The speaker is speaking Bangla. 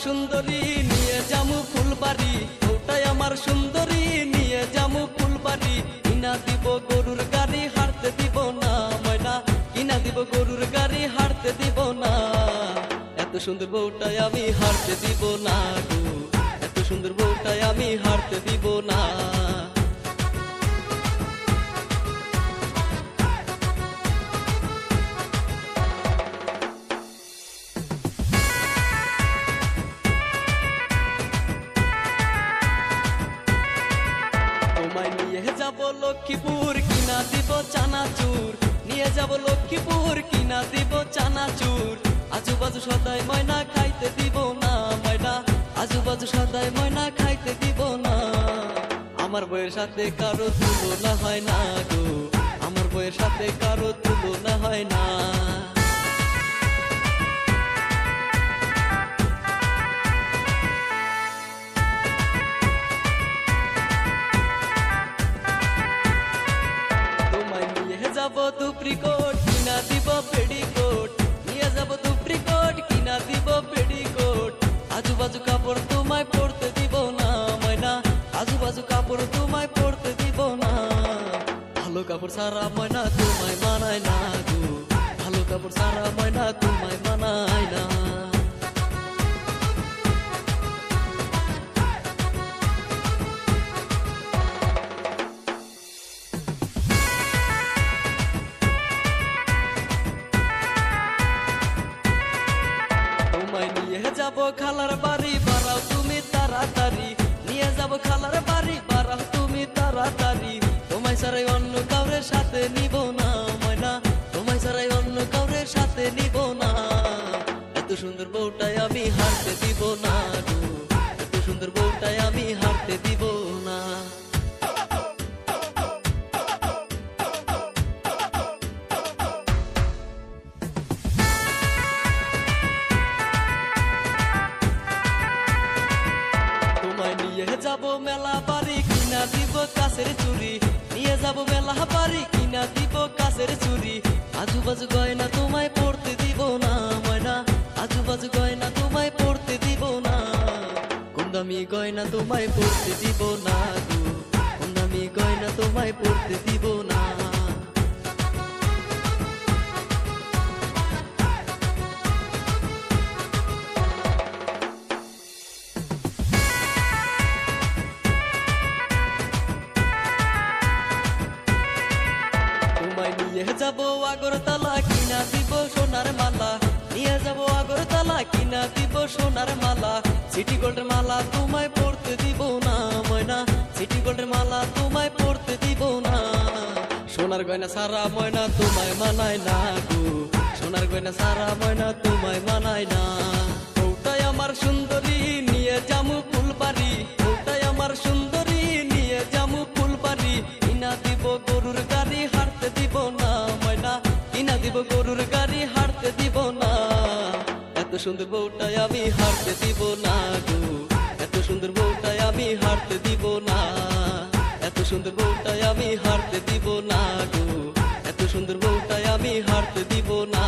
সুন্দরী নিয়ে যামু ফুলবাড়ি, ওটাই আমার সুন্দরী নিয়ে যামু ফুলবাড়ি। কিনা দিব গরুর গাড়ি হাঁটতে দিব না ময়না, কিনা দিব গরুর গাড়ি হাঁটতে দিব না। এত সুন্দর বউটাই আমি হাঁটতে দিব না গো, এত সুন্দর বউটাই আমি হাঁটতে দিব না। তোমায় নিয়ে যাব লক্ষ্মীপুর, কিনা দিব চানাচুর, নিয়ে যাব লক্ষ্মীপুর, কিনা দিব চানাচুর। আজুবাজু সদাই ময়না খাইতে দিব না ময়না, আজুবাজু সদাই ময়না খাইতে দিব না। আমার বউয়ের সাথে কারো তুলনা হয় না গো, আমার বউয়ের সাথে কারো তুলনা হয় না। যাব দুপ্রিকোট, কিনা দিব পেডিকোট, নিয়ে যাব দুপ্রিকোট, কিনা দিব পেডিকোট। আজুবাজু কাপড় তোমায় পরতে দিব না ময়না, আজুবাজু কাপড় তোমায় পরতে দিব না। ভালো কাপড় সারা ময়না তোমায় মানায় না গো, ভালো কাপড় সারা ময়না তোমায় মানায় না। নিয়ে যাব খালার বাড়ি বাড়াও তুমি তাড়াতাড়ি, নিয়ে যাব খালার বাড়ি বাড়াও তুমি তাড়াতাড়ি। তোমায় ছাড়াই অন্য কাউরের সাথে নিব না ময়না, তোমায় ছাড়াই অন্য কাউরের সাথে নিব না। এত সুন্দর বউটাই আমি হারতে দিব না গো, এত সুন্দর বউটাই আমি হারতে দিব না। নিয়ে যাব মেলা বাড়ি, কিনা দিব কাছের চুরি, নিয়ে যাব মেলা বাড়ি, কিনা দিব কাছের চুরি। আজুবাজু গয়না তোমায় পড়তে দিব না ময়না, আজুবাজু গয়না তোমায় পড়তে দিব না। কোন দামি গয়না তোমায় পড়তে দিব না গো, কোন দামি গয়না তোমায় পড়তে দিব না। নিয়ে যাব আগরতলা, কিনা দিব সোনার মালা, নিয়ে যাব আগরতলা, কিনা দিব সোনার মালা। সিটি গোল্ডের মালা তোমায় পড়তে দিব না ময়না, সিটি গোল্ডের মালা তোমায় পড়তে দিব না। সোনার গয়না সারা ময়না তোমায় মানায় না গো, সোনার গয়না সারা ময়না তোমায় মানায় না। ওটাই আমার সুন্দরী নিয়ে যামু ফুলবাড়ি, ওটাই আমার সুন্দরী নিয়ে যামু ফুলবাড়ি। কিনা দিব গরুর গাড়ি হাঁটতে দিব না ময়না, কিনা দিব গরুর গাড়ি হাঁটতে দিব না। এত সুন্দর বউটাই আমি হাঁটতে দিব না গো, এত সুন্দর বউটাই আমি হাঁটতে দিব না, এত সুন্দর বউটাই আমি হাঁটতে দিব না গো, এত সুন্দর বউটাই আমি হাঁটতে দিব না।